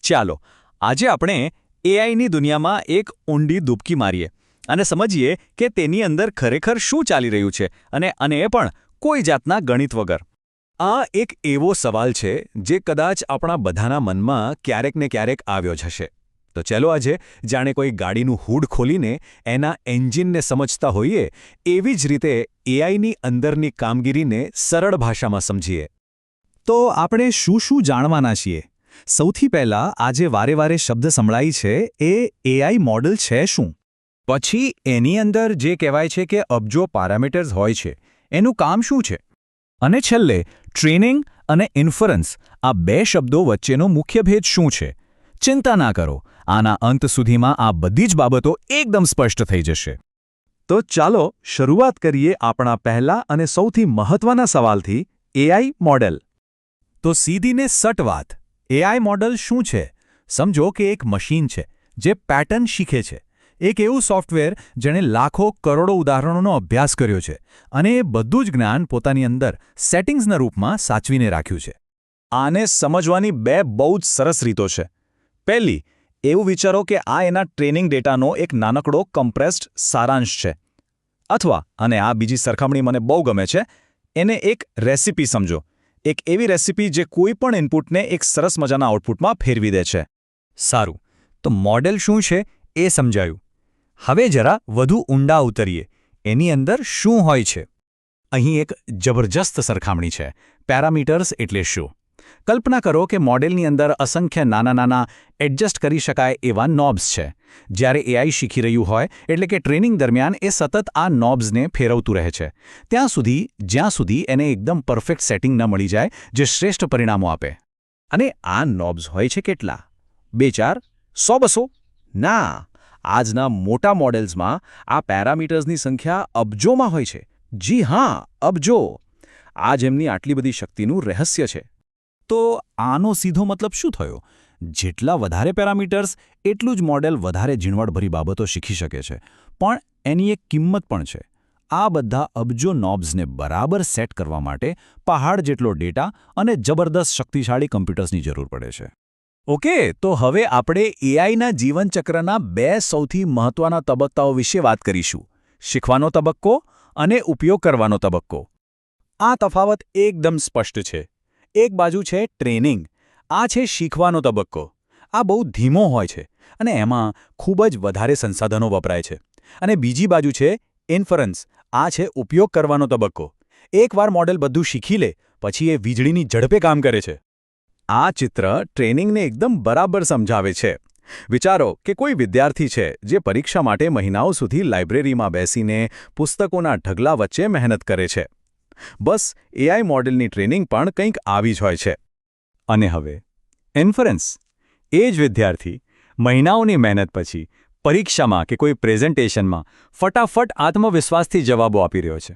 ચાલો આજે આપણે એઆઈની દુનિયામાં એક ઊંડી ડૂબકી મારીએ અને સમજીએ કે તેની અંદર ખરેખર શું ચાલી રહ્યું છે અને એ પણ કોઈ જાતના ગણિત વગર. આ એક એવો સવાલ છે જે કદાચ આપણા બધાના મનમાં ક્યારેક ને ક્યારેક આવ્યો જ હશે. તો ચાલો આજે જાણે કોઈ ગાડીનું હૂડ ખોલીને એના એન્જિનને સમજતા હોઈએ એવી જ રીતે એઆઈની અંદરની કામગીરીને સરળ ભાષામાં સમજીએ. તો આપણે શું જાણવાના છીએ? સૌથી પહેલાં આજે વારે શબ્દ સંભળાય છે એ એઆઈ મોડલ છે શું? પછી એની અંદર જે કહેવાય છે કે અબજો પેરામીટર્સ હોય છે એનું કામ શું છે? અને છેલ્લે ટ્રેનિંગ અને ઇન્ફરન્સ આ બે શબ્દો વચ્ચેનો મુખ્ય ભેદ શું છે? ચિંતા ના કરો, આના અંત સુધીમાં આ બધી જ બાબતો એકદમ સ્પષ્ટ થઈ જશે. તો ચાલો શરૂઆત કરીએ આપણા પહેલા અને સૌથી મહત્વના સવાલથી, એઆઈ મોડેલ. તો સીધીને સટ વાત. એઆઈ મોડલ શું છે? સમજો કે એક મશીન છે જે પેટર્ન શીખે છે. એક એવું સોફ્ટવેર જેણે લાખો કરોડો ઉદાહરણોનો અભ્યાસ કર્યો છે અને એ બધું જ જ્ઞાન પોતાની અંદર સેટિંગ્સના રૂપમાં સાચવીને રાખ્યું છે. આને સમજવાની બે બહુ જ સરસ રીતો છે. પહેલી, એવું વિચારો કે આ એના ટ્રેનિંગ ડેટાનો એક નાનકડો કમ્પ્રેસ્ડ સારાંશ છે. અથવા, અને આ બીજી સરખામણી મને બહુ ગમે છે, એને એક રેસિપી સમજો. એક એવી રેસિપી જે કોઈ પણ ઇનપુટને એક સરસ મજાના આઉટપુટમાં ફેરવી દે છે. સારું, તો મોડેલ શું છે એ સમજાયું. હવે જરા વધુ ઊંડા ઉતરીએ. એની અંદર શું હોય છે? અહીં એક જબરજસ્ત સરખામણી છે. પેરામીટર્સ એટલે શું? કલ્પના કરો કે મોડેલની અંદર અસંખ્ય નાના એડજસ્ટ કરી શકાય એવા નોબ્સ છે. જ્યારે એઆઈ શીખી રહ્યું હોય એટલે કે ટ્રેનિંગ દરમિયાન એ સતત આ નોબ્સને ફેરવતું રહે છે જ્યાં સુધી એને એકદમ પરફેક્ટ સેટિંગ ન મળી જાય જે શ્રેષ્ઠ પરિણામો આપે. અને આ નોબ્સ હોય છે કેટલા? 2, 4, 100, 200? ના, આજના મોટા મોડેલ્સમાં આ પેરામીટર્સની સંખ્યા અબજોમાં હોય છે. જી હા, અબજો. આ જ એમની આટલી બધી શક્તિનું રહસ્ય છે. તો આનો સીધો મતલબ શું થયો? જેટલા વધારે પેરામીટર્સ એટલું જ મોડેલ વધારે ઝીણવટભરી બાબતો શીખી શકે છે. પણ એની એક કિંમત પણ છે. આ બધા અબજો નોબ્સને બરાબર સેટ કરવા માટે પહાડ જેટલો ડેટા અને જબરદસ્ત શક્તિશાળી કમ્પ્યુટર્સની જરૂર પડે છે. ઓકે, તો હવે આપણે એઆઈના જીવનચક્રના બે સૌથી મહત્વના તબક્કાઓ વિશે વાત કરીશું. શીખવાનો તબક્કો અને ઉપયોગ કરવાનો તબક્કો. આ તફાવત એકદમ સ્પષ્ટ છે. એક બાજુ છે ટ્રેનિંગ. આ છે શીખવાનો તબક્કો. આ બહુ ધીમો હોય છે અને એમાં ખૂબ જ વધારે સંસાધનો વપરાય છે. અને બીજી બાજુ છે ઇન્ફરન્સ. આ છે ઉપયોગ કરવાનો તબક્કો. એકવાર મોડેલ બધું શીખી લે પછી એ વીજળીની ઝડપે કામ કરે છે. આ ચિત્ર ટ્રેનિંગને એકદમ બરાબર સમજાવે છે. વિચારો કે કોઈ વિદ્યાર્થી છે જે પરીક્ષા માટે મહિનાઓ સુધી લાઇબ્રેરીમાં બેસીને પુસ્તકોના ઢગલા વચ્ચે મહેનત કરે છે. બસ એઆઈ મોડેલની ટ્રેનિંગ પણ કંઈક આવી જ હોય છે. અને હવે ઇન્ફરન્સ. એ જ વિદ્યાર્થી મહિનાઓની મહેનત પછી પરીક્ષામાં કે કોઈ પ્રેઝન્ટેશનમાં ફટાફટ આત્મવિશ્વાસથી જવાબો આપી રહ્યો છે.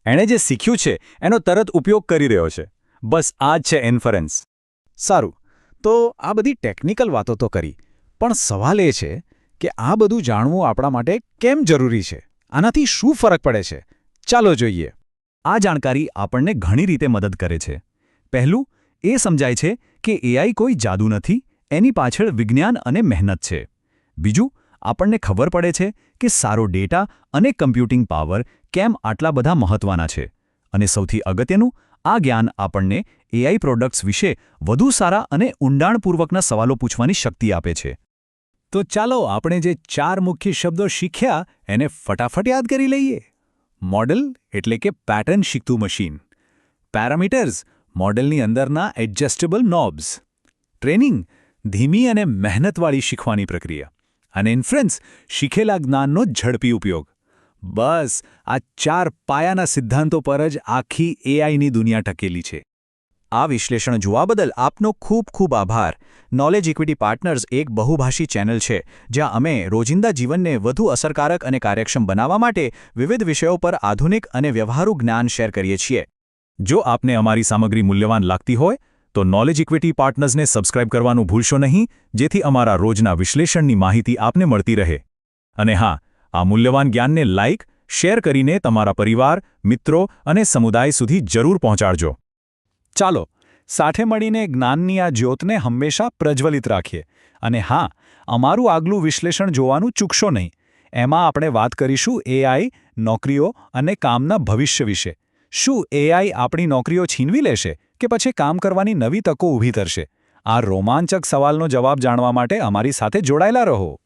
એણે જે શીખ્યું છે એનો તરત ઉપયોગ કરી રહ્યો છે. બસ આ જ છે ઇન્ફરન્સ. સારું, તો આ બધી ટેકનિકલ વાતો તો કરી, પણ સવાલ એ છે કે આ બધું જાણવું આપણા માટે કેમ જરૂરી છે? આનાથી શું ફરક પડે છે? ચાલો જોઈએ. આ જાણકારી આપણને ઘણી રીતે મદદ કરે છે. પહેલું, એ સમજાય છે કે એઆઈ કોઈ જાદુ નથી, એની પાછળ વિજ્ઞાન અને મહેનત છે. બીજું, આપણને ખબર પડે છે કે સારો ડેટા અને કમ્પ્યુટિંગ પાવર કેમ આટલા બધા મહત્વના છે. અને સૌથી અગત્યનું, આ જ્ઞાન આપણને એઆઈ પ્રોડક્ટ્સ વિશે વધુ સારા અને ઊંડાણપૂર્વકના સવાલો પૂછવાની શક્તિ આપે છે. તો ચાલો આપણે જે 4 મુખ્ય શબ્દો શીખ્યા એને ફટાફટ યાદ કરી લઈએ. મોડેલ એટલે કે પેટર્ન શીખતું મશીન. પેરામીટર્સ મોડેલની અંદરના એડજસ્ટેબલ નોબ્સ. ટ્રેનિંગ ધીમી અને મહેનતવાળી શીખવાની પ્રક્રિયા. અને ઇન્ફરન્સ શીખેલા જ્ઞાનનો ઝડપી ઉપયોગ. બસ આ 4 પાયાના સિદ્ધાંતો પર જ આખી એઆઈની દુનિયા ટકેલી છે. આ વિશ્લેષણ જોવા બદલ આપનો ખૂબ ખૂબ આભાર. નોલેજ ઇક્વિટી પાર્ટનર્સ એક બહુભાષી ચેનલ છે જ્યાં અમે રોજિંદા જીવનને વધુ અસરકારક અને કાર્યક્ષમ બનાવવા માટે વિવિધ વિષયો પર આધુનિક અને વ્યવહારુ જ્ઞાન શેર કરીએ છીએ. જો આપને અમારી સામગ્રી મૂલ્યવાન લાગતી હોય તો નોલેજ ઇક્વિટી પાર્ટનર્સને સબસ્ક્રાઇબ કરવાનું ભૂલશો નહીં, જેથી અમારા રોજના વિશ્લેષણની માહિતી આપને મળતી રહે. અને હા, આ મૂલ્યવાન જ્ઞાનને લાઇક, શેર કરીને તમારા પરિવાર, મિત્રો અને સમુદાય સુધી જરૂર પહોંચાડજો. ચાલો સાથે મળીને જ્ઞાનની આ જ્યોતને હંમેશા પ્રજ્વલિત રાખીએ. અને હા, અમારું આગલું વિશ્લેષણ જોવાનું ચૂકશો નહીં. એમાં આપણે વાત કરીશું એઆઈ, નોકરીઓ અને કામના ભવિષ્ય વિશે. શું એઆઈ આપણી નોકરીઓ છીનવી લેશે કે પછી કામ કરવાની નવી તકો ઊભી કરશે? આ રોમાંચક સવાલનો જવાબ જાણવા માટે અમારી સાથે જોડાયેલા રહો.